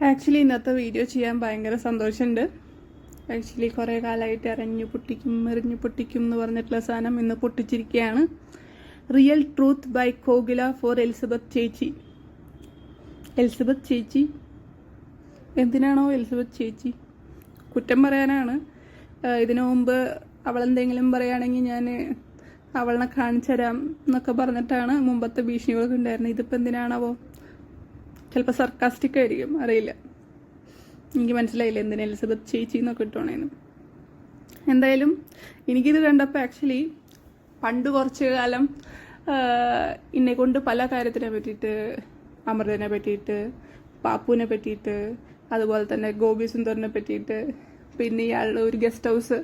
Actually ഇന്നത്തെ video ചെയ്യാൻ ഭയങ്കര സന്തോഷമുണ്ട്. ആക്ച്വലി കുറേ കാലമായിട്ട് എറിഞ്ഞു പൊട്ടിക്കും എന്ന് പറഞ്ഞിട്ടുള്ള സാധനം ഇന്ന് പൊട്ടിച്ചിരിക്കുകയാണ്. Real truth by Kokila for Elizabeth ചേച്ചി. എലിസബത്ത് ചേച്ചി എന്തിനാണോ എലിസബത്ത് ചേച്ചി? കുറ്റം പറയാനാണ്. ഇതിനു മുമ്പ് അവളെന്തെങ്കിലും പറയുകയാണെങ്കിൽ ഞാൻ അവളെ കാണിച്ചു തരാം എന്നൊക്കെ പറഞ്ഞിട്ടാണ് മുമ്പത്തെ ഭീഷണികളൊക്കെ ഉണ്ടായിരുന്നത്. ഇതിപ്പോൾ എന്തിനാണാവോ? ചിലപ്പോൾ സർക്കാസ്റ്റിക് ആയിരിക്കും, അറിയില്ല. എനിക്ക് മനസ്സിലായില്ല എന്തിനാ എലിസബത്ത് ചേച്ചി എന്നൊക്കെ ഇട്ടോണേന്ന്. എന്തായാലും എനിക്കിത് കണ്ടപ്പോൾ ആക്ച്വലി പണ്ട് കുറച്ച് കാലം എന്നെ കൊണ്ട് പല കാര്യത്തിനെ പറ്റിയിട്ട്, അമൃതനെ പറ്റിയിട്ട്, പാപ്പുവിനെ പറ്റിയിട്ട്, അതുപോലെ തന്നെ ഗോപി സുന്ദറിനെ പറ്റിയിട്ട്, പിന്നെ ഇയാളുടെ ഒരു ഗസ്റ്റ് ഹൗസ്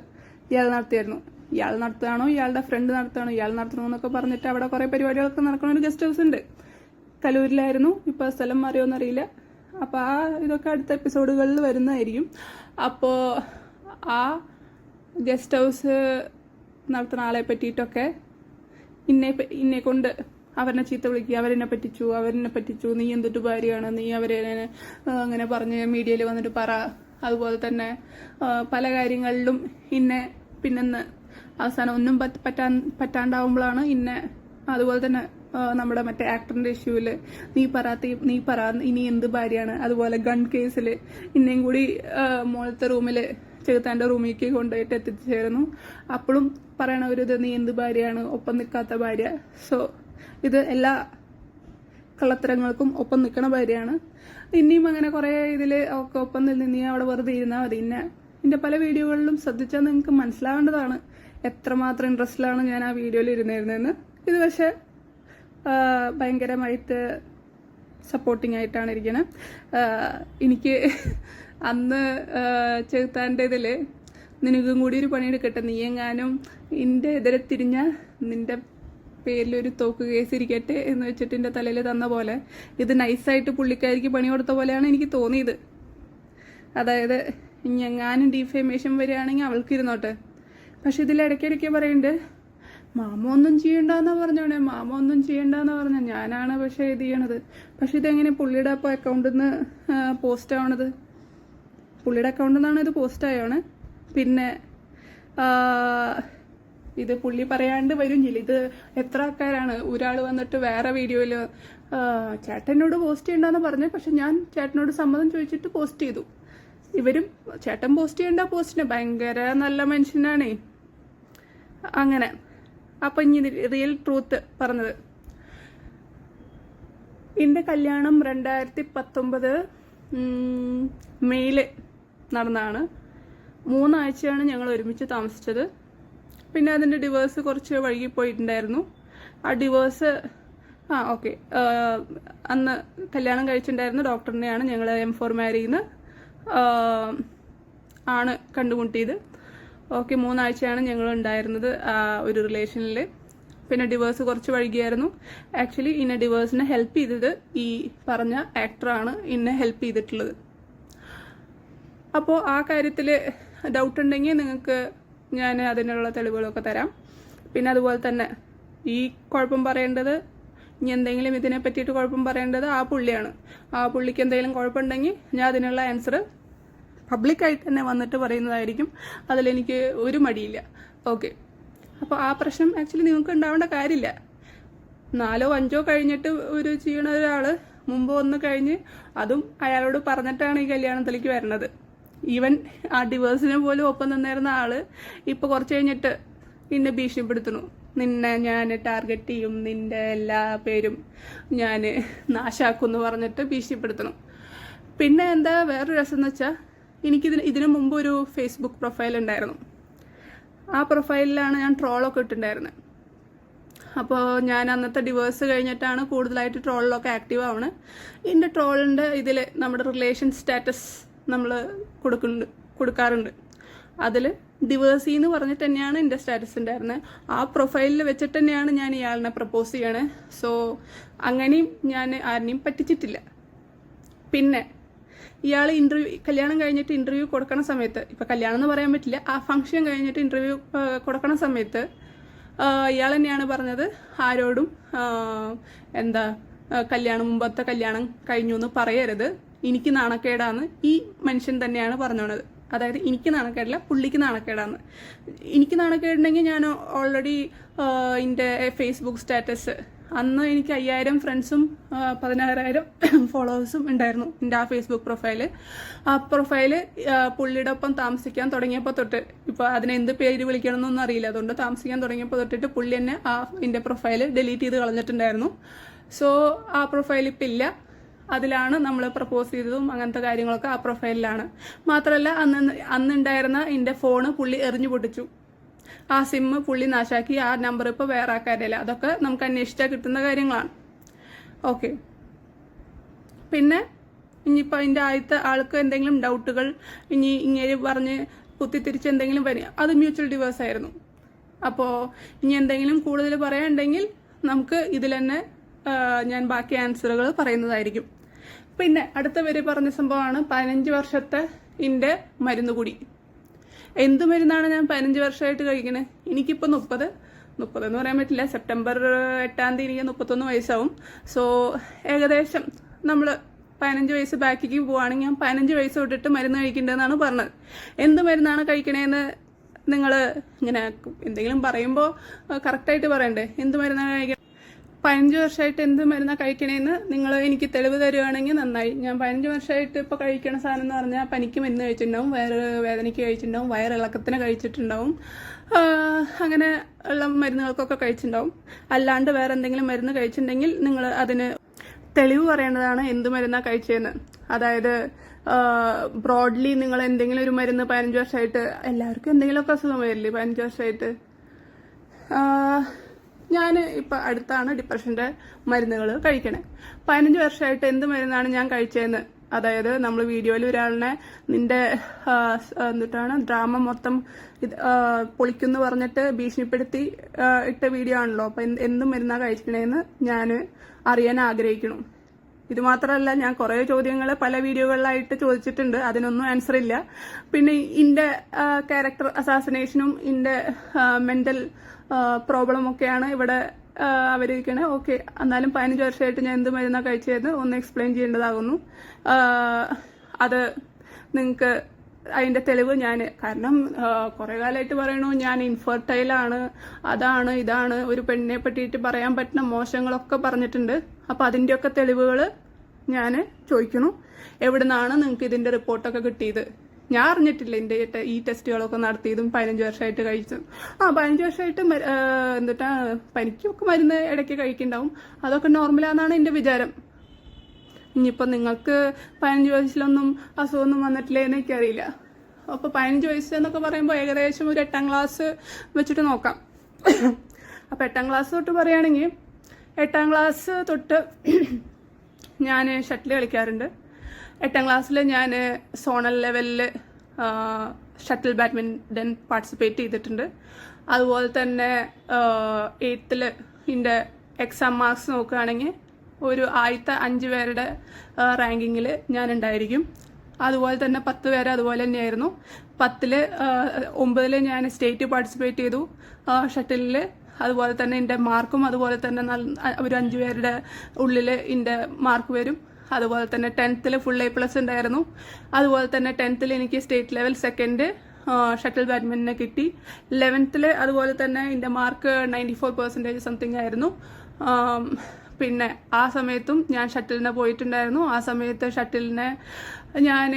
ഇയാൾ നടത്തിയായിരുന്നു. ഇയാൾ നടത്തുകയാണോ ഇയാളുടെ ഫ്രണ്ട് നടത്തുകയാണോ, ഇയാൾ നടത്തണമെന്നൊക്കെ പറഞ്ഞിട്ട് അവിടെ കുറേ പരിപാടികളൊക്കെ നടക്കുന്ന ഒരു ഗസ്റ്റ് ഹൗസ് ഉണ്ട്. കലൂരിലായിരുന്നു, ഇപ്പോൾ സ്ഥലം മാറിയോന്നറിയില്ല. അപ്പോൾ ഇതൊക്കെ അടുത്ത എപ്പിസോഡുകളിൽ വരുന്നതായിരിക്കും. അപ്പോൾ ആ ഗസ്റ്റ് ഹൗസ് നടത്തുന്ന ആളെ പറ്റിയിട്ടൊക്കെ ഇന്നെ കൊണ്ട് അവരെ ചീത്ത വിളിക്കുക, അവരെന്നെ പറ്റിച്ചു, നീ എന്തൊട്ട് ഭാര്യയാണ്, നീ അവരെ അങ്ങനെ പറഞ്ഞ് മീഡിയയിൽ വന്നിട്ട് പറ. അതുപോലെ തന്നെ പല കാര്യങ്ങളിലും പിന്നെന്ന് അവസാനം ഒന്നും പറ്റാണ്ടാവുമ്പോഴാണ് അതുപോലെ തന്നെ നമ്മുടെ മറ്റേ ആക്ടറിന്റെ ഇഷ്യൂവിൽ നീ പറ ഇനി എന്ത് ഭാര്യയാണ്. അതുപോലെ ഗൺ കേസിൽ ഇന്നേം കൂടി മോളത്തെ റൂമിൽ ചെറുത്താൻ്റെ റൂമിലേക്ക് കൊണ്ടുപോയിട്ട് എത്തിച്ചേരുന്നു. അപ്പോഴും പറയണ ഒരു ഇത്, നീ എന്ത് ഭാര്യയാണ്, ഒപ്പം നിൽക്കാത്ത ഭാര്യ. സോ ഇത് എല്ലാ കള്ളത്തരങ്ങൾക്കും ഒപ്പം നിൽക്കണ ഭാര്യയാണ്. ഇനിയും അങ്ങനെ കുറേ ഇതിൽ ഒക്കെ ഒപ്പം നിന്ന് നീ അവിടെ വെറുതെ ഇരുന്നാൽ മതി. എൻ്റെ പല വീഡിയോകളിലും ശ്രദ്ധിച്ചാൽ നിങ്ങൾക്ക് മനസ്സിലാവേണ്ടതാണ് എത്രമാത്രം ഇൻട്രസ്റ്റിലാണ് ഞാൻ ആ വീഡിയോയിൽ ഇരുന്നിരുന്നതെന്ന്. ഇത് പക്ഷേ ഭയങ്കരമായിട്ട് സപ്പോർട്ടിങ് ആയിട്ടാണ് ഇരിക്കുന്നത്. എനിക്ക് അന്ന് ചെറുത്താൻ്റെ ഇതിൽ നിനക്കും കൂടി ഒരു പണിയെടുക്കട്ടെ, നീ എങ്ങാനും എൻ്റെ എതിരെ തിരിഞ്ഞ നിൻ്റെ പേരിലൊരു തോക്ക് കേസ് ഇരിക്കട്ടെ എന്ന് വെച്ചിട്ട് എൻ്റെ തലയിൽ തന്ന പോലെ ഇത് നൈസായിട്ട് പുള്ളിക്കാരിക്ക് പണി കൊടുത്ത പോലെയാണ് എനിക്ക് തോന്നിയത്. അതായത് എങ്ങാനും ഡീഫേമേഷൻ വരികയാണെങ്കിൽ അവൾക്ക് ഇരുന്നോട്ടെ. പക്ഷെ ഇതിൽ ഇടയ്ക്കിടയ്ക്ക് പറയുന്നുണ്ട് മാമ ഒന്നും ചെയ്യണ്ടെന്ന് പറഞ്ഞ ഞാനാണ് പക്ഷെ ഇത് ചെയ്യണത്. പക്ഷെ ഇതെങ്ങനെ പുള്ളിയുടെ അപ്പോൾ അക്കൗണ്ടിൽ നിന്ന് പോസ്റ്റ് ആവണത്? പുള്ളിയുടെ അക്കൗണ്ടിൽ നിന്നാണ് ഇത് പോസ്റ്റ് ആയാണ്. പിന്നെ ഇത് പുള്ളി പറയാണ്ട് വരും ചെയ്യില്ല. ഇത് എത്ര ആൾക്കാരാണ്, ഒരാൾ വന്നിട്ട് വേറെ വീഡിയോയിൽ ചേട്ടനോട് പോസ്റ്റ് ചെയ്യണ്ടെന്ന് പറഞ്ഞു, പക്ഷെ ഞാൻ ചേട്ടനോട് സമ്മതം ചോദിച്ചിട്ട് പോസ്റ്റ് ചെയ്തു. ഇവരും ചേട്ടൻ പോസ്റ്റ് ചെയ്യേണ്ട പോസ്റ്റിന് ഭയങ്കര നല്ല മനുഷ്യനാണേ. അങ്ങനെ അപ്പം ഇനി റിയൽ ട്രൂത്ത് പറഞ്ഞത്, എൻ്റെ കല്യാണം 2019 മെയ്യിൽ നടന്നതാണ്. 3 ആഴ്ചയാണ് ഞങ്ങൾ ഒരുമിച്ച് താമസിച്ചത്. പിന്നെ അതിൻ്റെ ഡിവേഴ്സ് കുറച്ച് വൈകിപ്പോയിട്ടുണ്ടായിരുന്നു. ആ ഡിവേഴ്സ് ഓക്കെ അന്ന് കല്യാണം കഴിച്ചിട്ടുണ്ടായിരുന്നു ഡോക്ടറിനെയാണ്. ഞങ്ങൾ M4 മാരിന്ന് ആണ് കണ്ടുമുട്ടിയത്. ഓക്കെ 3 ആഴ്ചയാണ് ഞങ്ങൾ ഉണ്ടായിരുന്നത് ഒരു റിലേഷനിൽ. പിന്നെ ഡിവേഴ്സ് കുറച്ച് വൈകിയായിരുന്നു. ആക്ച്വലി ഇന്നെ ഡിവേഴ്സിനെ ഹെൽപ്പ് ചെയ്തത് ഈ പറഞ്ഞ ആക്ടറാണ് എന്നെ ഹെൽപ്പ് ചെയ്തിട്ടുള്ളത്. അപ്പോൾ ആ കാര്യത്തിൽ ഡൗട്ട് ഉണ്ടെങ്കിൽ നിങ്ങൾക്ക് ഞാൻ അതിനുള്ള തെളിവുകളൊക്കെ തരാം. പിന്നെ അതുപോലെ തന്നെ ഈ കുഴപ്പം പറയേണ്ടത്, ഇനി എന്തെങ്കിലും ഇതിനെ പറ്റിയിട്ട് കുഴപ്പം പറയേണ്ടത് ആ പുള്ളിയാണ്. ആ പുള്ളിക്ക് എന്തെങ്കിലും കുഴപ്പമുണ്ടെങ്കിൽ ഞാൻ അതിനുള്ള ആൻസർ പബ്ലിക്കായിട്ട് തന്നെ വന്നിട്ട് പറയുന്നതായിരിക്കും. അതിലെനിക്ക് ഒരു മടിയില്ല. ഓക്കെ, അപ്പോൾ ആ പ്രശ്നം ആക്ച്വലി നിങ്ങൾക്ക് ഉണ്ടാവേണ്ട കാര്യമില്ല. 4 or 5 കഴിഞ്ഞിട്ട് ഒരു ചെയ്യണ ഒരാൾ മുമ്പ് ഒന്ന് കഴിഞ്ഞ് അതും അയാളോട് പറഞ്ഞിട്ടാണ് ഈ കല്യാണത്തിലേക്ക് വരുന്നത്. ഈവൻ ആ ഡിവേഴ്സിന് പോലും ഒപ്പം നിന്നിരുന്ന ആള് ഇപ്പോൾ കുറച്ച് കഴിഞ്ഞിട്ട് എന്നെ ഭീഷണിപ്പെടുത്തുന്നു. നിന്നെ ഞാൻ ടാർഗറ്റ് ചെയ്യും, നിന്റെ എല്ലാ പേരും ഞാൻ നാശാക്കും എന്ന് പറഞ്ഞിട്ട് ഭീഷണിപ്പെടുത്തണം. പിന്നെ എന്താ വേറൊരു രസം എന്ന് വെച്ചാൽ, ഇതിനു മുമ്പ് ഒരു ഫേസ്ബുക്ക് പ്രൊഫൈൽ ഉണ്ടായിരുന്നു. ആ പ്രൊഫൈലിലാണ് ഞാൻ ട്രോളൊക്കെ ഇട്ടിട്ടുണ്ടായിരുന്നത്. അപ്പോൾ ഞാൻ അന്നത്തെ ഡിവേഴ്സ് കഴിഞ്ഞിട്ടാണ് കൂടുതലായിട്ട് ട്രോളിലൊക്കെ ആക്റ്റീവ് ആവണത്. എൻ്റെ ട്രോളിൻ്റെ ഇതിൽ നമ്മുടെ റിലേഷൻ സ്റ്റാറ്റസ് നമ്മൾ കൊടുക്കാറുണ്ട്. അതിൽ ഡിവേഴ്സ് എന്ന് പറഞ്ഞിട്ട് തന്നെയാണ് എൻ്റെ സ്റ്റാറ്റസ് ഉണ്ടായിരുന്നത്. ആ പ്രൊഫൈലിൽ വെച്ചിട്ട് തന്നെയാണ് ഞാൻ ഇയാളിനെ പ്രപ്പോസ് ചെയ്യണേ. സോ അങ്ങനെയും ഞാൻ ആരെയും പറ്റിച്ചിട്ടില്ല. പിന്നെ ഇയാൾ കല്യാണം കഴിഞ്ഞിട്ട് ഇൻ്റർവ്യൂ കൊടുക്കണ സമയത്ത്, ഇപ്പം കല്യാണം എന്ന് പറയാൻ പറ്റില്ല, ആ ഫംഗ്ഷൻ കഴിഞ്ഞിട്ട് ഇൻ്റർവ്യൂ കൊടുക്കണ സമയത്ത് ഇയാൾ തന്നെയാണ് പറഞ്ഞത് ആരോടും മുമ്പത്തെ കല്യാണം കഴിഞ്ഞു എന്ന് പറയരുത്, എനിക്ക് നാണക്കേടാന്ന് ഈ മനുഷ്യൻ തന്നെയാണ് പറഞ്ഞോണത്. അതായത് എനിക്ക് നാണക്കേടില്ല, പുള്ളിക്ക് നാണക്കേടാന്ന്. എനിക്ക് നാണക്കേടുണ്ടെങ്കിൽ ഞാൻ ഓൾറെഡി എൻ്റെ ഫേസ്ബുക്ക് സ്റ്റാറ്റസ്, അന്ന് എനിക്ക് 5000 ഫ്രണ്ട്സും 16,000 ഫോളോവേഴ്സും ഉണ്ടായിരുന്നു എൻ്റെ ആ ഫേസ്ബുക്ക് പ്രൊഫൈല്. ആ പ്രൊഫൈല് പുള്ളിയുടെ ഒപ്പം താമസിക്കാൻ തുടങ്ങിയപ്പോൾ തൊട്ട്, ഇപ്പോൾ അതിനെ എന്ത് പേര് വിളിക്കണമെന്നൊന്നും അറിയില്ല, അതുകൊണ്ട് താമസിക്കാൻ തുടങ്ങിയപ്പോൾ തൊട്ടിട്ട് പുള്ളി തന്നെ ആ എൻ്റെ പ്രൊഫൈല് ഡിലീറ്റ് ചെയ്ത് കളഞ്ഞിട്ടുണ്ടായിരുന്നു. സോ ആ പ്രൊഫൈൽ ഇപ്പം ഇല്ല. അതിലാണ് നമ്മൾ പ്രപ്പോസ് ചെയ്തതും അങ്ങനത്തെ കാര്യങ്ങളൊക്കെ ആ പ്രൊഫൈലിലാണ്. മാത്രമല്ല അന്നുണ്ടായിരുന്ന എൻ്റെ ഫോണ് പുള്ളി എറിഞ്ഞു പൊട്ടിച്ചു. ആ സിമ്മ് പുള്ളി നാശാക്കി. ആ നമ്പർ ഇപ്പോൾ വേറെ ആക്കാറില്ല. അതൊക്കെ നമുക്ക് അന്വേഷിച്ചാൽ കിട്ടുന്ന കാര്യങ്ങളാണ്. ഓക്കെ, പിന്നെ ഇനിയിപ്പോൾ അതിൻ്റെ ആദ്യത്തെ ആൾക്ക് എന്തെങ്കിലും ഡൗട്ടുകൾ ഇനി ഇങ്ങനെ പറഞ്ഞ് കുത്തിത്തിരിച്ച് എന്തെങ്കിലും വരിക, അത് മ്യൂച്വൽ ഡിവേഴ്സ് ആയിരുന്നു. അപ്പോൾ ഇനി എന്തെങ്കിലും കൂടുതൽ പറയാനുണ്ടെങ്കിൽ നമുക്ക് ഇതിൽ തന്നെ ഞാൻ ബാക്കി ആൻസറുകൾ പറയുന്നതായിരിക്കും. പിന്നെ അടുത്ത വരി പറഞ്ഞ സംഭവമാണ് 15 വർഷത്തെ എൻ്റെ മരുന്നുകൂടി. എന്ത് മരുന്നാണ് ഞാൻ 15 വർഷമായിട്ട് കഴിക്കണേ? എനിക്കിപ്പോൾ 30 എന്ന് പറയാൻ പറ്റില്ല. സെപ്റ്റംബർ 8-ാം തീയതി എനിക്ക് 31 വയസ്സാവും. സോ ഏകദേശം നമ്മൾ 15 വയസ്സ് ബാക്കിക്ക് പോവുകയാണെങ്കിൽ ഞാൻ 15 വയസ്സ് തൊട്ടിട്ട് മരുന്ന് കഴിക്കേണ്ടതെന്നാണ് പറഞ്ഞത്. എന്ത് മരുന്നാണ് കഴിക്കണേന്ന് നിങ്ങൾ ഇങ്ങനെ എന്തെങ്കിലും പറയുമ്പോൾ കറക്റ്റായിട്ട് പറയണ്ടേ. എന്ത് മരുന്നാണ് കഴിക്കണം? 15 വർഷമായിട്ട് എന്ത് മരുന്നാണ് കഴിക്കണേന്ന് നിങ്ങൾ എനിക്ക് തെളിവ് തരുവാണെങ്കിൽ നന്നായി. ഞാൻ 15 വർഷമായിട്ട് ഇപ്പോൾ കഴിക്കണ സാധനം എന്ന് പറഞ്ഞാൽ പനിക്ക് മരുന്ന് കഴിച്ചിട്ടുണ്ടാവും, വേദനയ്ക്ക് കഴിച്ചിട്ടുണ്ടാവും, വയറിളക്കത്തിന് കഴിച്ചിട്ടുണ്ടാവും, അങ്ങനെ ഉള്ള മരുന്നുകൾക്കൊക്കെ കഴിച്ചിട്ടുണ്ടാവും. അല്ലാണ്ട് വേറെ എന്തെങ്കിലും മരുന്ന് കഴിച്ചിട്ടുണ്ടെങ്കിൽ നിങ്ങൾ അതിന് തെളിവ് പറയേണ്ടതാണ് എന്ത് മരുന്നാണ് കഴിച്ചതെന്ന്. അതായത് ബ്രോഡ്ലി നിങ്ങൾ എന്തെങ്കിലും ഒരു മരുന്ന് 15 വർഷമായിട്ട്, എല്ലാവർക്കും എന്തെങ്കിലുമൊക്കെ അസുഖം വരില്ലേ 15 വർഷമായിട്ട്. ഞാൻ ഇപ്പം അടുത്താണ് ഡിപ്രഷൻ്റെ മരുന്നുകൾ കഴിക്കണേ. 15 വർഷമായിട്ട് എന്ത് മരുന്നാണ് ഞാൻ കഴിച്ചതെന്ന്, അതായത് നമ്മൾ വീഡിയോയിൽ ഒരാളിനെ നിന്റെ എന്നിട്ടാണ് ഡ്രാമ മൊത്തം പൊളിക്കുമെന്ന് പറഞ്ഞിട്ട് ഭീഷണിപ്പെടുത്തി ഇട്ട വീഡിയോ ആണല്ലോ. അപ്പം എന്ത് മരുന്നാണ് കഴിക്കണേന്ന് ഞാൻ അറിയാൻ ആഗ്രഹിക്കണം. ഇത് മാത്രമല്ല, ഞാൻ കുറേ ചോദ്യങ്ങൾ പല വീഡിയോകളിലായിട്ട് ചോദിച്ചിട്ടുണ്ട്, അതിനൊന്നും ആൻസർ ഇല്ല. പിന്നെ എൻ്റെ ക്യാരക്ടർ അസാസിനേഷനും എൻ്റെ മെൻ്റൽ പ്രോബ്ലം ഒക്കെയാണ് ഇവിടെ അവരിക്കണേ. ഓക്കെ, എന്നാലും 15 വർഷമായിട്ട് ഞാൻ എന്ത് മരുന്നാണ് കഴിച്ചതെന്ന് ഒന്ന് എക്സ്പ്ലെയിൻ ചെയ്യേണ്ടതാകുന്നു. അത് നിങ്ങൾക്ക് അതിൻ്റെ തെളിവ് ഞാൻ, കാരണം കുറേ കാലമായിട്ട് പറയണു ഞാൻ ഇൻഫെർട്ടൈലാണ്, അതാണ് ഇതാണ്, ഒരു പെണ്ണിനെ പറ്റിയിട്ട് പറയാൻ പറ്റുന്ന മോശങ്ങളൊക്കെ പറഞ്ഞിട്ടുണ്ട്. അപ്പോൾ അതിൻ്റെയൊക്കെ തെളിവുകൾ ഞാൻ ചോദിക്കുന്നു. എവിടെ നിന്നാണ് നിങ്ങൾക്ക് ഇതിൻ്റെ റിപ്പോർട്ടൊക്കെ കിട്ടിയത്? ഞാൻ അറിഞ്ഞിട്ടില്ല എൻ്റെ ഈ ടെസ്റ്റുകളൊക്കെ നടത്തിയതും 15 വർഷമായിട്ട് കഴിച്ചതും. 15 വർഷമായിട്ട് എന്നിട്ടാ പനിക്കൊക്കെ മരുന്ന് ഇടയ്ക്ക് കഴിക്കുന്നുണ്ടാവും, അതൊക്കെ നോർമലാണെന്നാണ് എൻ്റെ വിചാരം. ഇനിയിപ്പോൾ നിങ്ങൾക്ക് 15 വയസ്സിലൊന്നും അസുഖമൊന്നും വന്നിട്ടില്ലേന്ന് എനിക്കറിയില്ല. അപ്പോൾ 15 വയസ്സ് എന്നൊക്കെ പറയുമ്പോൾ ഏകദേശം ഒരു 8ാം ക്ലാസ് വെച്ചിട്ട് നോക്കാം. അപ്പോൾ 8ാം ക്ലാസ് തൊട്ട് പറയുകയാണെങ്കിൽ 8ാം ക്ലാസ് തൊട്ട് ഞാൻ ഷട്ടിൽ കളിക്കാറുണ്ട്. 8ാം ക്ലാസ്സിൽ ഞാൻ സോണൽ ലെവലിൽ ഷട്ടിൽ ബാഡ്മിൻ്റൺ പാർട്ടിസിപ്പേറ്റ് ചെയ്തിട്ടുണ്ട്. അതുപോലെ തന്നെ 8th എൻ്റെ എക്സാം മാർക്സ് നോക്കുകയാണെങ്കിൽ ഒരു ആദ്യത്തെ 5 പേരുടെ റാങ്കിങ്ങിൽ ഞാൻ ഉണ്ടായിരിക്കും. അതുപോലെ തന്നെ 10 പേര് അതുപോലെ തന്നെയായിരുന്നു. 9ൽ ഞാൻ സ്റ്റേറ്റ് പാർട്ടിസിപ്പേറ്റ് ചെയ്തു ഷട്ടിലിൽ. അതുപോലെ തന്നെ എൻ്റെ മാർക്കും അതുപോലെ തന്നെ ഒരു 5 പേരുടെ ഉള്ളിൽ എൻ്റെ മാർക്ക് വരും. അതുപോലെ തന്നെ 10th ഫുൾ A+ ഉണ്ടായിരുന്നു. അതുപോലെ തന്നെ 10th എനിക്ക് സ്റ്റേറ്റ് ലെവൽ 2nd ഷട്ടിൽ ബാഡ്മിൻ്റനെ കിട്ടി. 11th അതുപോലെ തന്നെ എൻ്റെ മാർക്ക് 94% സംതിങ് ആയിരുന്നു. പിന്നെ ആ സമയത്തും ഞാൻ ഷട്ടിലിനെ പോയിട്ടുണ്ടായിരുന്നു. ആ സമയത്ത് ഷട്ടിലിനെ ഞാൻ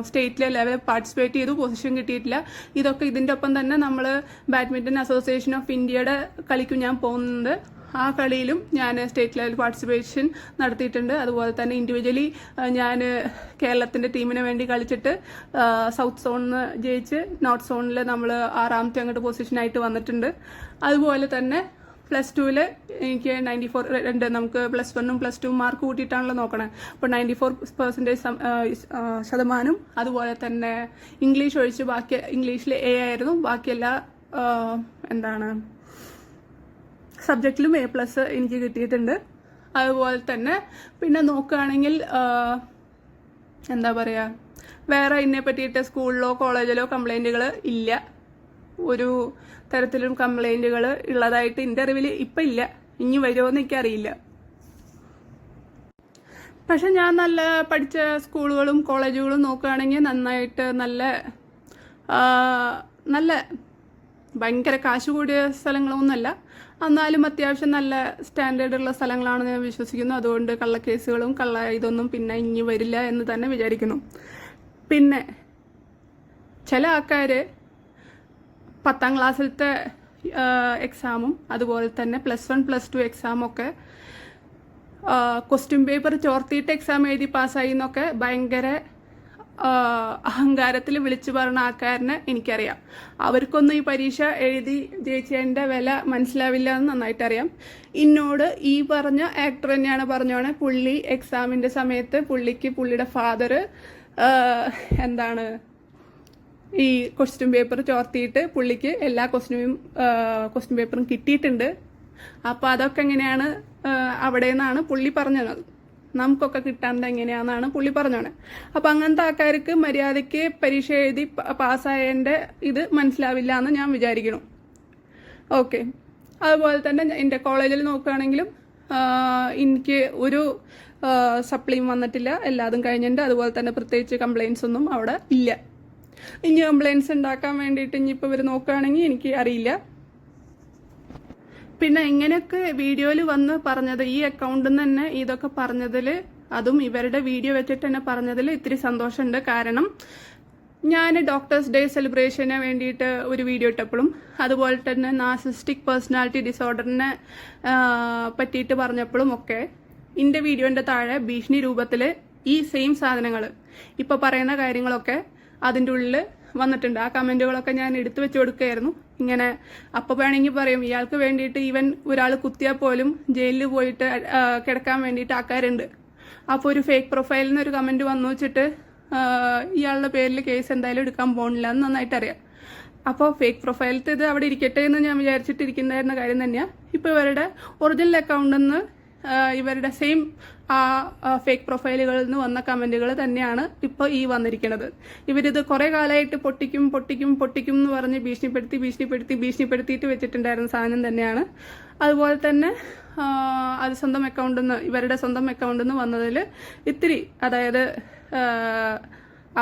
സ്റ്റേറ്റ് ലെവലിൽ പാർട്ടിസിപ്പേറ്റ് ചെയ്തു, പൊസിഷൻ കിട്ടിയിട്ടില്ല. ഇതൊക്കെ ഇതിൻ്റെ ഒപ്പം തന്നെ നമ്മൾ ബാഡ്മിൻ്റൺ അസോസിയേഷൻ ഓഫ് ഇന്ത്യയുടെ കളിക്കും ഞാൻ പോകുന്നുണ്ട്. ആ കളിയിലും ഞാൻ സ്റ്റേറ്റ് ലെവൽ പാർട്ടിസിപ്പേഷൻ നടത്തിയിട്ടുണ്ട്. അതുപോലെ തന്നെ ഇൻഡിവിജ്വലി ഞാൻ കേരളത്തിൻ്റെ ടീമിന് വേണ്ടി കളിച്ചിട്ട് സൗത്ത് സോണിൽ നിന്ന് ജയിച്ച് നോർത്ത് സോണിൽ നമ്മൾ 6ാമത്തെ അങ്ങോട്ട് പൊസിഷനായിട്ട് വന്നിട്ടുണ്ട്. അതുപോലെ തന്നെ +2 എനിക്ക് 94 നമുക്ക് +1ഉം +2 മാർക്ക് കൂട്ടിയിട്ടാണല്ലോ നോക്കണേ. അപ്പോൾ 94% അതുപോലെ തന്നെ ഇംഗ്ലീഷ് ഒഴിച്ച് ബാക്കി ഇംഗ്ലീഷിൽ A ആയിരുന്നു. ബാക്കിയെല്ലാ സബ്ജക്റ്റിലും A+ എനിക്ക് കിട്ടിയിട്ടുണ്ട്. അതുപോലെ തന്നെ പിന്നെ നോക്കുകയാണെങ്കിൽ വേറെ ഇതിനെ പറ്റിയിട്ട് സ്കൂളിലോ കോളേജിലോ കംപ്ലൈൻറ്റുകൾ ഇല്ല. ഒരു തരത്തിലും കംപ്ലൈൻറ്റുകൾ ഉള്ളതായിട്ട് എൻ്റെ അറിവിൽ ഇപ്പം ഇല്ല. ഇനി വരുമോ എന്ന് എനിക്കറിയില്ല. പക്ഷെ ഞാൻ നല്ല പഠിച്ച സ്കൂളുകളും കോളേജുകളും നോക്കുകയാണെങ്കിൽ നന്നായിട്ട് നല്ല ഭയങ്കര കാശ് കൂടിയ സ്ഥലങ്ങളൊന്നുമല്ല, എന്നാലും അത്യാവശ്യം നല്ല സ്റ്റാൻഡേർഡുള്ള സ്ഥലങ്ങളാണെന്ന് ഞാൻ വിശ്വസിക്കുന്നു. അതുകൊണ്ട് കള്ളക്കേസുകളും ഇതൊന്നും പിന്നെ ഇനി വരില്ല എന്ന് തന്നെ വിചാരിക്കുന്നു. പിന്നെ ചില ആൾക്കാർ 10ാം ക്ലാസ്സിലത്തെ എക്സാമും അതുപോലെ തന്നെ +1 +2 എക്സാമൊക്കെ ക്വസ്റ്റ്യൻ പേപ്പർ ചോർത്തിയിട്ട് എക്സാം എഴുതി പാസ്സായി എന്നൊക്കെ ഭയങ്കര അഹങ്കാരത്തിൽ വിളിച്ചു പറഞ്ഞ ആൾക്കാരനെ എനിക്കറിയാം. അവർക്കൊന്നും ഈ പരീക്ഷ എഴുതി ജയിച്ചതിൻ്റെ വില മനസ്സിലാവില്ല എന്ന് നന്നായിട്ട് അറിയാം. എന്നോട് ഈ പറഞ്ഞ ആക്ടർ തന്നെയാണ് പറഞ്ഞോണെ, പുള്ളി എക്സാമിൻ്റെ സമയത്ത് പുള്ളിയുടെ ഫാദർ ഈ ക്വസ്റ്റ്യൻ പേപ്പർ ചോർത്തിയിട്ട് പുള്ളിക്ക് എല്ലാ ക്വസ്റ്റ്യൻ പേപ്പറും കിട്ടിയിട്ടുണ്ട്. അപ്പോൾ അതൊക്കെ എങ്ങനെയാണ് അവിടെ നിന്നാണ് പുള്ളി പറഞ്ഞത്, നമുക്കൊക്കെ കിട്ടാണ്ട് എങ്ങനെയാണെന്നാണ് പുള്ളി പറഞ്ഞത്. അപ്പം അങ്ങനത്തെ ആൾക്കാർക്ക് മര്യാദയ്ക്ക് പരീക്ഷ എഴുതി പാസ്സായതിൻ്റെ ഇത് മനസ്സിലാവില്ല എന്ന് ഞാൻ വിചാരിക്കുന്നു. ഓക്കെ, അതുപോലെ തന്നെ എൻ്റെ കോളേജിൽ നോക്കുകയാണെങ്കിലും എനിക്ക് ഒരു സപ്ലിയും വന്നിട്ടില്ല, എല്ലാതും കഴിഞ്ഞിട്ടുണ്ട്. അതുപോലെ തന്നെ പ്രത്യേകിച്ച് കംപ്ലയിൻസ് ഒന്നും അവിടെ ഇല്ല. ഇനി കംപ്ലയിൻസ് ഉണ്ടാക്കാൻ വേണ്ടിയിട്ട് ഇനിയിപ്പോൾ ഇവർ നോക്കുകയാണെങ്കിൽ എനിക്ക് അറിയില്ല. പിന്നെ ഇങ്ങനെയൊക്കെ വീഡിയോയിൽ വന്ന് പറഞ്ഞത്, ഈ അക്കൗണ്ടിൽ നിന്ന് തന്നെ ഇതൊക്കെ പറഞ്ഞതിൽ, അതും ഇവരുടെ വീഡിയോ വെച്ചിട്ട് തന്നെ പറഞ്ഞതിൽ ഇത്തിരി സന്തോഷമുണ്ട്. കാരണം ഞാൻ ഡോക്ടേഴ്സ് ഡേ സെലിബ്രേഷന് വേണ്ടിയിട്ട് ഒരു വീഡിയോ ഇട്ടപ്പോഴും അതുപോലെ തന്നെ നാർസിസ്റ്റിക് പേഴ്സണാലിറ്റി ഡിസോർഡറിനെ പറ്റിയിട്ട് പറഞ്ഞപ്പോഴും ഒക്കെ എൻ്റെ വീഡിയോൻ്റെ താഴെ ഭീഷണി രൂപത്തിൽ ഈ സെയിം സാധനങ്ങൾ ഇപ്പോൾ പറയുന്ന കാര്യങ്ങളൊക്കെ അതിൻ്റെ ഉള്ളിൽ വന്നിട്ടുണ്ട്. ആ കമൻറ്റുകളൊക്കെ ഞാൻ എടുത്തു വെച്ച് കൊടുക്കുകയായിരുന്നു. ഇങ്ങനെ അപ്പോൾ വേണമെങ്കിൽ പറയും, ഇയാൾക്ക് വേണ്ടിയിട്ട് ഈവൻ ഒരാൾ കുത്തിയാൽ പോലും ജയിലിൽ പോയിട്ട് കിടക്കാൻ വേണ്ടിയിട്ട് ആൾക്കാരുണ്ട്. അപ്പോൾ ഒരു ഫേക്ക് പ്രൊഫൈലിൽ നിന്ന് ഒരു കമൻറ്റ് വന്നു വെച്ചിട്ട് ഇയാളുടെ പേരിൽ കേസ് എന്തായാലും എടുക്കാൻ പോകണില്ല എന്ന് നന്നായിട്ട് അറിയാം. അപ്പോൾ ഫേക്ക് പ്രൊഫൈലത്തെ ഇത് അവിടെ ഇരിക്കട്ടെ എന്ന് ഞാൻ വിചാരിച്ചിട്ടിരിക്കുന്നതായിരുന്ന കാര്യം തന്നെയാണ്. ഇപ്പോൾ ഇവരുടെ ഒറിജിനൽ അക്കൗണ്ടിൽ നിന്ന് ഇവരുടെ സെയിം ഫേക്ക് പ്രൊഫൈലുകളിൽ നിന്ന് വന്ന കമൻറ്റുകൾ തന്നെയാണ് ഇപ്പോൾ ഈ വന്നിരിക്കുന്നത്. ഇവരിത് കുറേ കാലമായിട്ട് പൊട്ടിക്കും എന്ന് പറഞ്ഞ് ഭീഷണിപ്പെടുത്തിയിട്ട് വെച്ചിട്ടുണ്ടായിരുന്ന സാധനം തന്നെയാണ്. അതുപോലെ തന്നെ അത് സ്വന്തം അക്കൗണ്ടിൽ നിന്ന്, ഇവരുടെ സ്വന്തം അക്കൗണ്ടിൽ നിന്ന് വന്നതിൽ ഇത്തിരി, അതായത്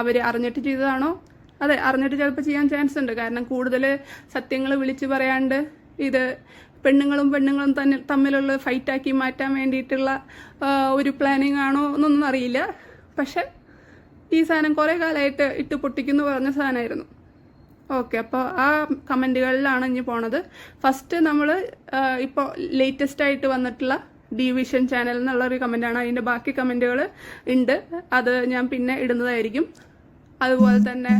അവർ അറിഞ്ഞിട്ട് ചെയ്തതാണോ? അതെ, അറിഞ്ഞിട്ട് ചിലപ്പോൾ ചെയ്യാൻ ചാൻസ് ഉണ്ട്. കാരണം കൂടുതൽ സത്യങ്ങൾ വിളിച്ചു പറയാണ്ട് ഇത് പെണ്ണുങ്ങളും തന്നെ തമ്മിലുള്ള ഫൈറ്റാക്കി മാറ്റാൻ വേണ്ടിയിട്ടുള്ള ഒരു പ്ലാനിങ് ആണോ എന്നൊന്നും അറിയില്ല. പക്ഷെ ഈ സാധനം കുറേ കാലമായിട്ട് ഇട്ട് പൊട്ടിക്കുന്നു പറഞ്ഞ സാധനമായിരുന്നു. ഓക്കെ, അപ്പോൾ ആ കമൻറ്റുകളിലാണ് ഇനി പോണത്. ഫസ്റ്റ് നമ്മൾ ഇപ്പോൾ ലേറ്റസ്റ്റ് ആയിട്ട് വന്നിട്ടുള്ള ഡിവിഷൻ ചാനൽ എന്നുള്ളൊരു കമൻറ്റാണ്. അതിൻ്റെ ബാക്കി കമൻറ്റുകൾ ഉണ്ട്, അത് ഞാൻ പിന്നെ ഇടുന്നതായിരിക്കും. അതുപോലെ തന്നെ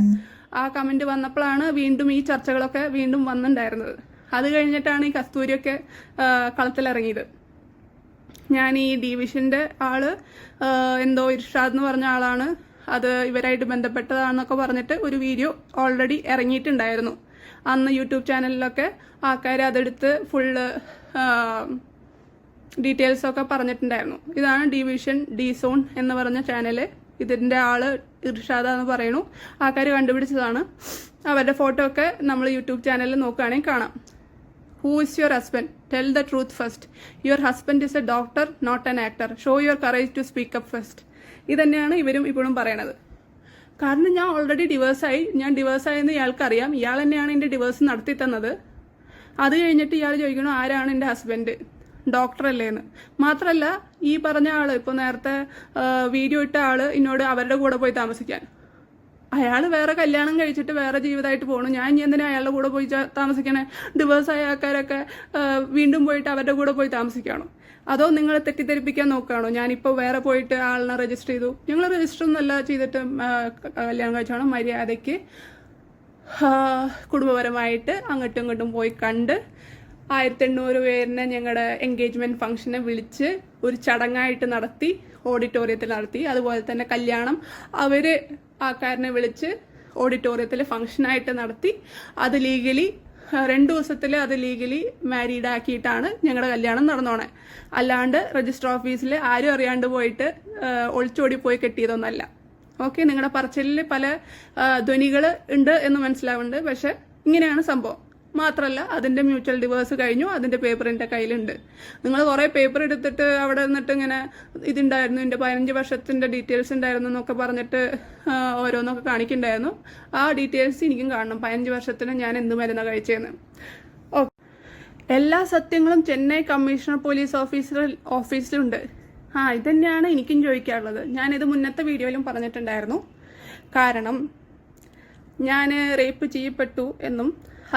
ആ കമൻറ്റ് വന്നപ്പോഴാണ് വീണ്ടും ഈ ചർച്ചകളൊക്കെ വീണ്ടും വന്നിട്ടുണ്ടായിരുന്നത്. അത് കഴിഞ്ഞിട്ടാണ് ഈ കസ്തൂരിയൊക്കെ കളത്തിലിറങ്ങിയത്. ഞാൻ ഈ ഡിവിഷൻ്റെ ആള് എന്തോ ഇർഷാദ് എന്ന് പറഞ്ഞ ആളാണ്, അത് ഇവരായിട്ട് ബന്ധപ്പെട്ടതാണെന്നൊക്കെ പറഞ്ഞിട്ട് ഒരു വീഡിയോ ഓൾറെഡി ഇറങ്ങിയിട്ടുണ്ടായിരുന്നു. അന്ന് യൂട്യൂബ് ചാനലിലൊക്കെ ആൾക്കാർ അതെടുത്ത് ഫുള്ള് ഡീറ്റെയിൽസൊക്കെ പറഞ്ഞിട്ടുണ്ടായിരുന്നു. ഇതാണ് ഡിവിഷൻ ഡി സോൺ എന്ന് പറഞ്ഞ ചാനൽ. ഇതിൻ്റെ ആള് ഇർഷാദാന്ന് പറയണു. ആൾക്കാർ കണ്ടുപിടിച്ചതാണ്. അവരുടെ ഫോട്ടോ ഒക്കെ നമ്മൾ യൂട്യൂബ് ചാനലിൽ നോക്കുകയാണെങ്കിൽ കാണാം. Who is your husband? Tell the truth first. Your husband is a doctor, not an actor. Show your courage to speak up first. ഇതന്നെയാണ് ഇവരും ഇപ്പോഴും പറയണത്. കാരണം ഞാൻ ഓൾറെഡി ഡിവേഴ്സായെന്ന് ഇയാൾക്കറിയാം. ഇയാൾ തന്നെയാണ് എൻ്റെ ഡിവേഴ്സ് നടത്തി തന്നത്. അത് കഴിഞ്ഞിട്ട് ഇയാൾ ചോദിക്കണം ആരാണ് എൻ്റെ ഹസ്ബൻഡ്, ഡോക്ടറല്ലേന്ന്. മാത്രമല്ല ഈ പറഞ്ഞ ആൾ, ഇപ്പോൾ നേരത്തെ വീഡിയോ ഇട്ട ആൾ എന്നോട് അവരുടെ കൂടെ പോയി താമസിക്കാൻ. അയാൾ വേറെ കല്യാണം കഴിച്ചിട്ട് വേറെ ജീവിതമായിട്ട് പോകണം. ഞാൻ ഇനി എന്തിനാ അയാളുടെ കൂടെ പോയി താമസിക്കണേ? ഡിവേഴ്സായ ആൾക്കാരൊക്കെ വീണ്ടും പോയിട്ട് അവരുടെ കൂടെ പോയി താമസിക്കുകയാണോ? അതോ നിങ്ങൾ തെറ്റിദ്ധരിപ്പിക്കാൻ നോക്കുകയാണോ? ഞാനിപ്പോൾ വേറെ പോയിട്ട് ആളിനെ രജിസ്റ്റർ ചെയ്തു. ഞങ്ങൾ രജിസ്റ്റർ ഒന്നുമല്ല ചെയ്തിട്ട് കല്യാണം കഴിച്ചാണോ? മര്യാദയ്ക്ക് കുടുംബപരമായിട്ട് അങ്ങോട്ടും ഇങ്ങോട്ടും പോയി കണ്ട് 1800 പേരിനെ ഞങ്ങളുടെ എൻഗേജ്മെൻറ്റ് ഫംഗ്ഷനെ വിളിച്ച് ഒരു ചടങ്ങായിട്ട് നടത്തി, ഓഡിറ്റോറിയത്തിൽ നടത്തി. അതുപോലെ തന്നെ കല്യാണം അവർ ആൾക്കാരനെ വിളിച്ച് ഓഡിറ്റോറിയത്തിൽ ഫംഗ്ഷനായിട്ട് നടത്തി. അത് ലീഗലി 2 ദിവസത്തിൽ അത് ലീഗലി മാരീഡ് ആക്കിയിട്ടാണ് ഞങ്ങളുടെ കല്യാണം നടന്നോണേ. അല്ലാണ്ട് രജിസ്റ്റർ ഓഫീസിൽ ആരും അറിയാണ്ട് പോയിട്ട് ഒളിച്ചോടി പോയി കെട്ടിയതൊന്നല്ല. ഓക്കെ, നിങ്ങളുടെ പറച്ചിലിൽ പല ധ്വനികൾ ഉണ്ട് എന്ന് മനസ്സിലാവുന്നുണ്ട്. പക്ഷെ ഇങ്ങനെയാണ് സംഭവം. മാത്രമല്ല അതിൻ്റെ മ്യൂച്വൽ ഡിവേഴ്സ് കഴിഞ്ഞു, അതിൻ്റെ പേപ്പർ എൻ്റെ കയ്യിലുണ്ട്. നിങ്ങൾ കുറേ പേപ്പർ എടുത്തിട്ട് അവിടെ നിന്നിട്ട് ഇങ്ങനെ ഇതുണ്ടായിരുന്നു, എൻ്റെ 15 വർഷത്തിൻ്റെ ഡീറ്റെയിൽസ് ഉണ്ടായിരുന്നു എന്നൊക്കെ പറഞ്ഞിട്ട് ഓരോന്നൊക്കെ കാണിക്കുന്നുണ്ടായിരുന്നു. ആ ഡീറ്റെയിൽസ് എനിക്കും കാണണം, 15 വർഷത്തിന് ഞാൻ എന്ത് മരുന്നാണ് കഴിച്ചതെന്ന്. ഓക്കെ, എല്ലാ സത്യങ്ങളും ചെന്നൈ കമ്മീഷണർ പോലീസ് ഓഫീസിലുണ്ട്. ഇതന്നെയാണ് എനിക്കും ചോദിക്കാനുള്ളത്. ഞാനിത് മുന്നത്തെ വീഡിയോയിലും പറഞ്ഞിട്ടുണ്ടായിരുന്നു. കാരണം ഞാൻ റേപ്പ് ചെയ്യപ്പെട്ടു എന്നും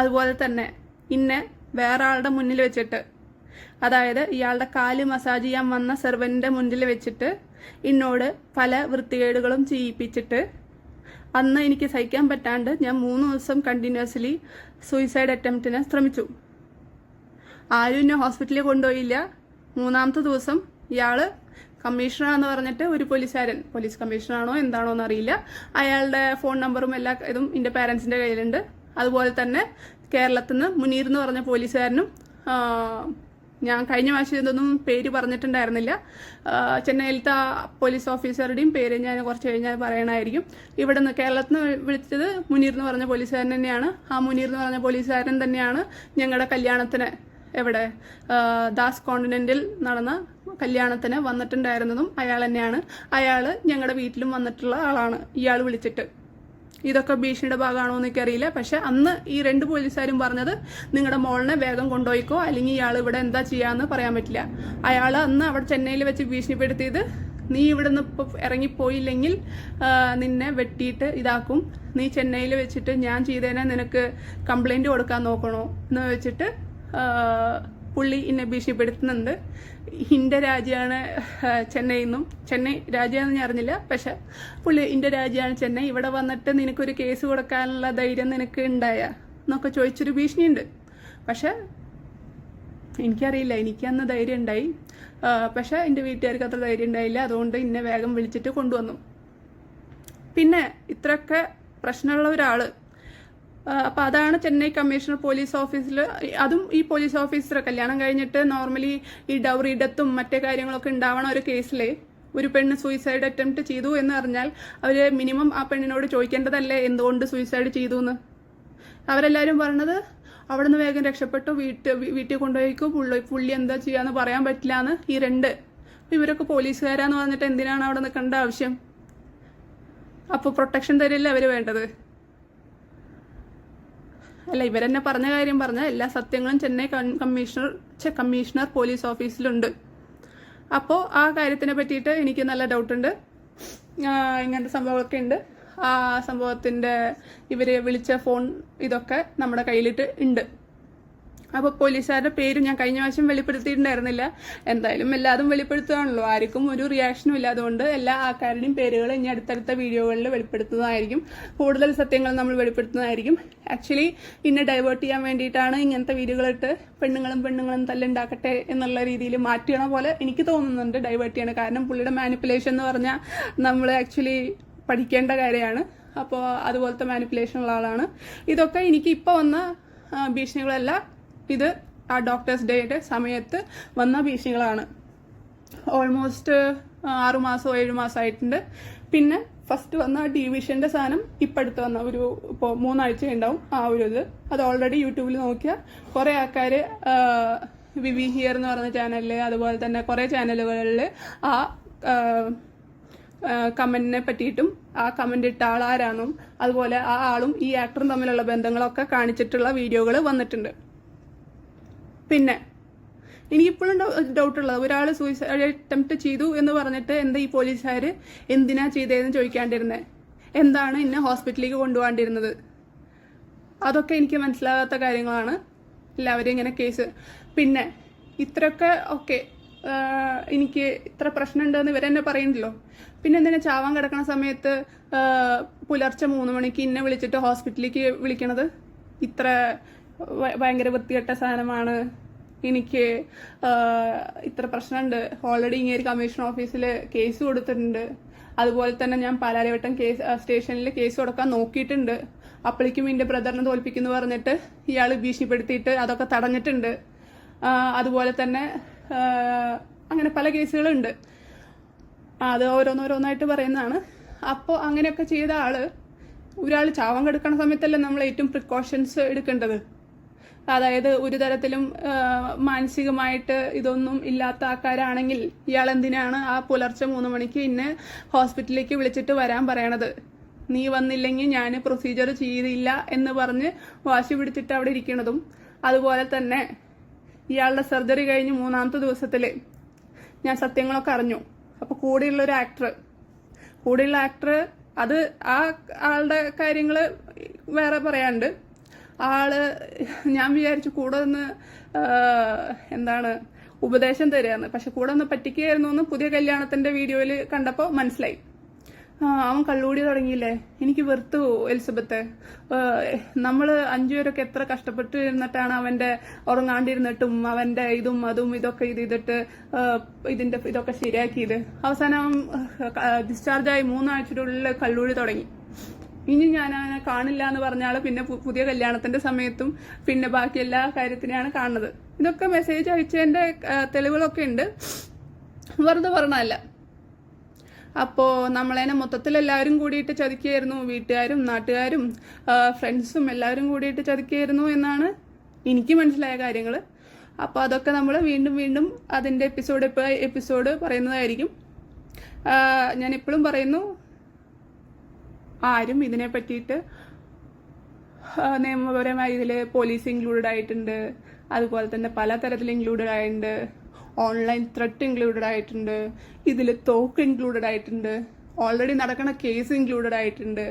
അതുപോലെ തന്നെ ഇന്നെ വേറെ ആളുടെ മുന്നിൽ വെച്ചിട്ട്, അതായത് ഇയാളുടെ കാല് മസാജ് ചെയ്യാൻ വന്ന സെർവൻറ്റിൻ്റെ മുന്നിൽ വെച്ചിട്ട് എന്നോട് പല വൃത്തികേടുകളും ചെയ്യിപ്പിച്ചിട്ട് അന്ന് എനിക്ക് സഹിക്കാൻ പറ്റാണ്ട് ഞാൻ 3 ദിവസം കണ്ടിന്യൂസ്ലി സൂയിസൈഡ് അറ്റംപ്റ്റിന് ശ്രമിച്ചു. ആരും എന്നെ ഹോസ്പിറ്റലിൽ കൊണ്ടുപോയില്ല. 3ാമത്തെ ദിവസം ഇയാൾ കമ്മീഷണറാന്ന് പറഞ്ഞിട്ട് ഒരു പോലീസ് കമ്മീഷണറാണോ എന്താണോ എന്നറിയില്ല, അയാളുടെ ഫോൺ നമ്പറും എല്ലാ ഇതും എൻ്റെ പാരൻസിൻ്റെ കയ്യിലുണ്ട്. അതുപോലെ തന്നെ കേരളത്തിൽ നിന്ന് മുനീർ എന്ന് പറഞ്ഞ പോലീസുകാരനും, ഞാൻ കഴിഞ്ഞ പ്രാവശ്യം ഇതൊന്നും പേര് പറഞ്ഞിട്ടുണ്ടായിരുന്നില്ല, ചെന്നൈയിലത്തെ പോലീസ് ഓഫീസറുടെയും പേര് ഞാൻ കുറച്ച് കഴിഞ്ഞാൽ പറയണമായിരിക്കും. ഇവിടെ നിന്ന് കേരളത്തിൽ നിന്ന് വിളിച്ചത് മുനീർ എന്ന് പറഞ്ഞ പോലീസുകാരൻ തന്നെയാണ്. ആ മുനീർ എന്ന് പറഞ്ഞ പോലീസുകാരൻ തന്നെയാണ് ഞങ്ങളുടെ കല്യാണത്തിന്, എവിടെ ദാസ് കോണ്ടിനെന്റിൽ നടന്ന കല്യാണത്തിന് വന്നിട്ടുണ്ടായിരുന്നതും അയാൾ തന്നെയാണ്. അയാൾ ഞങ്ങളുടെ വീട്ടിലും വന്നിട്ടുള്ള ആളാണ് ഇയാൾ വിളിച്ചിട്ട്. ഇതൊക്കെ ഭീഷണിയുടെ ഭാഗമാണോ എന്ന് എനിക്കറിയില്ല. പക്ഷെ അന്ന് ഈ 2 പോലീസുകാരും പറഞ്ഞത് നിങ്ങളുടെ മോളിനെ വേഗം കൊണ്ടുപോയിക്കോ, അല്ലെങ്കിൽ ഇയാൾ ഇവിടെ എന്താ ചെയ്യാന്ന് പറയാൻ പറ്റില്ല. അയാൾ അന്ന് അവിടെ ചെന്നൈയിൽ വെച്ച് ഭീഷണിപ്പെടുത്തിയത്, നീ ഇവിടെ നിന്ന് ഇപ്പോൾ ഇറങ്ങിപ്പോയില്ലെങ്കിൽ നിന്നെ വെട്ടിയിട്ട് ഇതാക്കും, നീ ചെന്നൈയിൽ വെച്ചിട്ട് ഞാൻ ചെയ്തതിനെ നിനക്ക് കംപ്ലൈൻറ്റ് കൊടുക്കാൻ നോക്കണോ എന്ന് വെച്ചിട്ട് പുള്ളി എന്നെ ഭീഷണിപ്പെടുത്തുന്നുണ്ട്. എൻ്റെ രാജ്യമാണ് ചെന്നൈയിൽ നിന്നും, ചെന്നൈ രാജ്യമാണെന്ന് ഞാൻ അറിഞ്ഞില്ല, പക്ഷെ പുള്ളി എൻ്റെ രാജ്യമാണ് ചെന്നൈ, ഇവിടെ വന്നിട്ട് നിനക്കൊരു കേസ് കൊടുക്കാനുള്ള ധൈര്യം നിനക്ക് ഉണ്ടായ എന്നൊക്കെ ചോദിച്ചൊരു ഭീഷണിയുണ്ട്. പക്ഷെ എനിക്കറിയില്ല, എനിക്കന്ന് ധൈര്യം ഉണ്ടായി, പക്ഷെ എൻ്റെ വീട്ടുകാർക്ക് അത്ര ധൈര്യം ഉണ്ടായില്ല. അതുകൊണ്ട് എന്നെ വേഗം വിളിച്ചിട്ട് കൊണ്ടുവന്നു. പിന്നെ ഇത്രയൊക്കെ പ്രശ്നമുള്ള ഒരാൾ, അപ്പോൾ അതാണ് ചെന്നൈ കമ്മീഷണർ പോലീസ് ഓഫീസിൽ. അതും ഈ പോലീസ് ഓഫീസർ കല്യാണം കഴിഞ്ഞിട്ട് നോർമലി ഈ ഡൗറി ഡെത്തും മറ്റേ കാര്യങ്ങളൊക്കെ ഉണ്ടാവണ ഒരു കേസിൽ ഒരു പെണ്ണ് സൂയിസൈഡ് അറ്റംപ്റ്റ് ചെയ്തു എന്ന് പറഞ്ഞാൽ അവർ മിനിമം ആ പെണ്ണിനോട് ചോദിക്കേണ്ടതല്ലേ എന്തുകൊണ്ട് സൂയിസൈഡ് ചെയ്തു എന്ന്. അവരെല്ലാവരും പറഞ്ഞത് അവിടെ നിന്ന് വേഗം രക്ഷപ്പെട്ടു, വീട്ടിൽ കൊണ്ടുപോയിക്കും, പുള്ളി എന്താ ചെയ്യാന്ന് പറയാൻ പറ്റില്ല എന്ന്. ഈ 2 ഇവരൊക്കെ പോലീസുകാരാന്ന് പറഞ്ഞിട്ട് എന്തിനാണ് അവിടെ നിൽക്കേണ്ട ആവശ്യം? അപ്പോൾ പ്രൊട്ടക്ഷൻ തരില്ല അവർ വേണ്ടത്? അല്ല, ഇവരെന്നെ പറഞ്ഞ കാര്യം പറഞ്ഞാൽ എല്ലാ സത്യങ്ങളും ചെന്നൈ കമ്മീഷണർ പോലീസ് ഓഫീസിലുണ്ട്. അപ്പോൾ ആ കാര്യത്തിനെ പറ്റിയിട്ട് എനിക്ക് നല്ല ഡൗട്ടുണ്ട്. ഇങ്ങനത്തെ സംഭവമൊക്കെ ഉണ്ട്. ആ സംഭവത്തിൻ്റെ ഇവർ വിളിച്ച ഫോൺ ഇതൊക്കെ നമ്മുടെ കയ്യിലിട്ട് ഉണ്ട്. അപ്പോൾ പോലീസുകാരുടെ പേര് ഞാൻ കഴിഞ്ഞ പ്രാവശ്യം വെളിപ്പെടുത്തിയിട്ടുണ്ടായിരുന്നില്ല. എന്തായാലും എല്ലാതും വെളിപ്പെടുത്തുകയാണല്ലോ, ആർക്കും ഒരു റിയാക്ഷനും ഇല്ല. അതുകൊണ്ട് എല്ലാ ആൾക്കാരുടെയും പേരുകൾ ഇനി അടുത്തടുത്ത വീഡിയോകളിൽ വെളിപ്പെടുത്തുന്നതായിരിക്കും. കൂടുതൽ സത്യങ്ങൾ നമ്മൾ വെളിപ്പെടുത്തുന്നതായിരിക്കും. ആക്ച്വലി ഇന്നെ ഡൈവേർട്ട് ചെയ്യാൻ വേണ്ടിയിട്ടാണ് ഇങ്ങനത്തെ വീഡിയോകളിട്ട് പെണ്ണുങ്ങളും തല്ലുണ്ടാക്കട്ടെ എന്നുള്ള രീതിയിൽ മാറ്റിയണ പോലെ എനിക്ക് തോന്നുന്നുണ്ട് ഡൈവേർട്ട് ചെയ്യണം. കാരണം പുള്ളിയുടെ മാനിപ്പുലേഷൻ എന്ന് പറഞ്ഞാൽ നമ്മൾ ആക്ച്വലി പഠിക്കേണ്ട കാര്യമാണ്. അപ്പോൾ അതുപോലത്തെ മാനിപ്പുലേഷൻ ഉള്ള ആളാണ്. ഇതൊക്കെ എനിക്ക് ഇപ്പോൾ വന്ന ഭീഷണികളല്ല, ഇത് ആ ഡോക്ടേഴ്സ് ഡേയുടെ സമയത്ത് വന്ന ഭീഷണികളാണ്. ഓൾമോസ്റ്റ് 6 മാസം 7 മാസമായിട്ടുണ്ട്. പിന്നെ ഫസ്റ്റ് വന്ന ഡിവിഷൻ്റെ സാധനം ഇപ്പം അടുത്ത് വന്ന ഇപ്പോൾ 3 ആഴ്ച ഉണ്ടാവും ആ ഒരു ഇത്. അത് ഓൾറെഡി യൂട്യൂബിൽ നോക്കിയാൽ കുറേ ആൾക്കാർ വിവി ഹിയർ എന്ന് പറഞ്ഞ ചാനലിൽ, അതുപോലെ തന്നെ കുറേ ചാനലുകളിൽ ആ കമൻറ്റിനെ പറ്റിയിട്ടും ആ കമൻ്റ് ഇട്ട ആളാരാണെന്നും അതുപോലെ ആ ആളും ഈ ആക്ടറും തമ്മിലുള്ള ബന്ധങ്ങളൊക്കെ കാണിച്ചിട്ടുള്ള വീഡിയോകൾ വന്നിട്ടുണ്ട്. പിന്നെ എനിക്കിപ്പോഴും ഡൗട്ടുള്ളത്, ഒരാൾ സൂയിസൈഡ് അറ്റംപ്റ്റ് ചെയ്തു എന്ന് പറഞ്ഞിട്ട് എന്താ ഈ പോലീസുകാർ എന്തിനാ ചെയ്തതെന്ന് ചോദിക്കാണ്ടിരുന്നത്? എന്താണ് എന്നെ ഹോസ്പിറ്റലിലേക്ക് കൊണ്ടുപോകാണ്ടിരുന്നത്? അതൊക്കെ എനിക്ക് മനസ്സിലാകാത്ത കാര്യങ്ങളാണ്. എല്ലാവരും ഇങ്ങനെ കേസ്, പിന്നെ ഇത്രയൊക്കെ ഓക്കെ, എനിക്ക് ഇത്ര പ്രശ്നമുണ്ടെന്ന് ഇവരെന്നെ പറയുന്നുണ്ടല്ലോ. പിന്നെ എന്തിനാ ചാവാൻ കിടക്കുന്ന സമയത്ത് പുലർച്ചെ 3 മണിക്ക് ഇന്നെ വിളിച്ചിട്ട് ഹോസ്പിറ്റലിലേക്ക് വിളിക്കണത്? ഇത്ര ഭയങ്കര വൃത്തികെട്ട സാധനമാണ്, എനിക്ക് ഇത്ര പ്രശ്നമുണ്ട്, ഓൾറെഡി ഇങ്ങനെ കമ്മീഷൻ ഓഫീസിൽ കേസ് കൊടുത്തിട്ടുണ്ട്, അതുപോലെ തന്നെ ഞാൻ പാലാരിവട്ടം സ്റ്റേഷനിൽ കേസ് കൊടുക്കാൻ നോക്കിയിട്ടുണ്ട്, അപ്പോഴേക്കും എൻ്റെ ബ്രദറിനെ തോൽപ്പിക്കുന്നു പറഞ്ഞിട്ട് ഇയാൾ ഭീഷണിപ്പെടുത്തിയിട്ട് അതൊക്കെ തടഞ്ഞിട്ടുണ്ട്, അതുപോലെ തന്നെ അങ്ങനെ പല കേസുകളുണ്ട്. അത് ഓരോന്നോരോന്നായിട്ട് പറയുന്നതാണ്. അപ്പോൾ അങ്ങനെയൊക്കെ ചെയ്ത ഒരാൾ ചാവാൻ കിടക്കുന്ന സമയത്തല്ലേ നമ്മൾ ഏറ്റവും പ്രിക്കോഷൻസ് എടുക്കേണ്ടത്. അതായത് ഒരു തരത്തിലും മാനസികമായിട്ട് ഇതൊന്നും ഇല്ലാത്ത ആൾക്കാരാണെങ്കിൽ ഇയാൾ എന്തിനാണ് ആ പുലർച്ചെ 3 മണിക്ക് ഇന്നെ ഹോസ്പിറ്റലിലേക്ക് വിളിച്ചിട്ട് വരാൻ പറയണത്? നീ വന്നില്ലെങ്കിൽ ഞാൻ പ്രൊസീജിയർ ചെയ്തില്ല എന്ന് പറഞ്ഞ് വാശി പിടിച്ചിട്ട് അവിടെ ഇരിക്കണതും. അതുപോലെ തന്നെ ഇയാളുടെ സർജറി കഴിഞ്ഞ് 3-ാമത്തെ ദിവസത്തിൽ ഞാൻ സത്യങ്ങളൊക്കെ അറിഞ്ഞു. അപ്പോൾ കൂടെയുള്ള ആക്ടർ അത് ആ ആളുടെ കാര്യങ്ങൾ വേറെ പറയാണ്ട്, ഞാൻ വിചാരിച്ചു കൂടെ ഒന്ന് ഉപദേശം തരികയെന്ന്. പക്ഷെ കൂടെ ഒന്ന് പറ്റിക്കുകയായിരുന്നു എന്ന് പുതിയ കല്യാണത്തിന്റെ വീഡിയോയിൽ കണ്ടപ്പോൾ മനസ്സിലായി. അവൻ കള്ളുകൂടി തുടങ്ങിയില്ലേ, എനിക്ക് വെറുത്തു എലിസബത്ത്. നമ്മൾ 5 പേരൊക്കെ എത്ര കഷ്ടപ്പെട്ട് ഇരുന്നിട്ടാണ് അവന്റെ ഉറങ്ങാണ്ടിരുന്നിട്ടും അവന്റെ ഇതും അതും ഇതൊക്കെ ചെയ്തിട്ട് ഇതൊക്കെ ശരിയാക്കിയത്. അവസാനം ഡിസ്ചാർജായി 3 ആഴ്ചയുടെ കള്ളുകൂടി തുടങ്ങി. ഇനി ഞാൻ അവനെ കാണില്ല എന്ന് പറഞ്ഞാൽ പിന്നെ പുതിയ കല്യാണത്തിന്റെ സമയത്തും പിന്നെ ബാക്കി എല്ലാ കാര്യത്തിനെയാണ് കാണുന്നത്. ഇതൊക്കെ മെസ്സേജ് അയച്ചതിന്റെ തെളിവുകളൊക്കെ ഉണ്ട്, വെറുതെ പറഞ്ഞല്ല. അപ്പോൾ നമ്മളതിനെ മൊത്തത്തിൽ എല്ലാവരും കൂടിയിട്ട് ചതിക്കുകയായിരുന്നു, വീട്ടുകാരും നാട്ടുകാരും ഫ്രണ്ട്സും എല്ലാവരും കൂടിയിട്ട് ചതിക്കുകയായിരുന്നു എന്നാണ് എനിക്ക് മനസ്സിലായ കാര്യങ്ങൾ. അപ്പോൾ അതൊക്കെ നമ്മൾ വീണ്ടും അതിൻ്റെ എപ്പിസോഡ് പറയുന്നതായിരിക്കും. ഞാൻ ഇപ്പോഴും പറയുന്നു, ആരും ഇതിനെ പറ്റിയിട്ട് നിയമപരമായി ഇതിൽ പോലീസ് ഇൻക്ലൂഡഡ് ആയിട്ടുണ്ട്, അതുപോലെ തന്നെ പലതരത്തിൽ ഇൻക്ലൂഡഡ് ആയിട്ടുണ്ട്, ഓൺലൈൻ ത്രെട്ട് ഇൻക്ലൂഡഡ് ആയിട്ടുണ്ട്, ഇതിൽ തോക്ക് ഇൻക്ലൂഡഡ് ആയിട്ടുണ്ട്, ഓൾറെഡി നടക്കുന്ന കേസ് ഇൻക്ലൂഡഡ് ആയിട്ടുണ്ട്,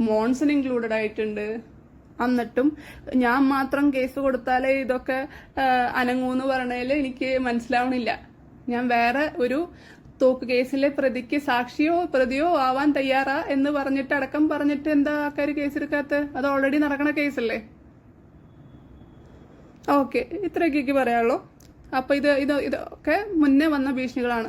മോൺസൺ ഇൻക്ലൂഡഡ് ആയിട്ടുണ്ട്. എന്നിട്ടും ഞാൻ മാത്രം കേസ് കൊടുത്താലേ ഇതൊക്കെ അനങ്ങൂന്ന് പറഞ്ഞതിൽ എനിക്ക് മനസ്സിലാവണില്ല. ഞാൻ വേറെ ഒരു തോക്ക് കേസിലെ പ്രതിക്ക് സാക്ഷിയോ പ്രതിയോ ആവാൻ തയ്യാറാ എന്ന് പറഞ്ഞിട്ട് അടക്കം പറഞ്ഞിട്ട് എന്താ ആൾക്കാർ കേസെടുക്കാത്ത? അത് ഓൾറെഡി നടക്കണ കേസല്ലേ. ഓക്കെ, ഇത്രയൊക്കെ പറയാനുള്ളൂ. അപ്പൊ ഇതൊക്കെ മുന്നേ വന്ന ഭീഷണികളാണ്.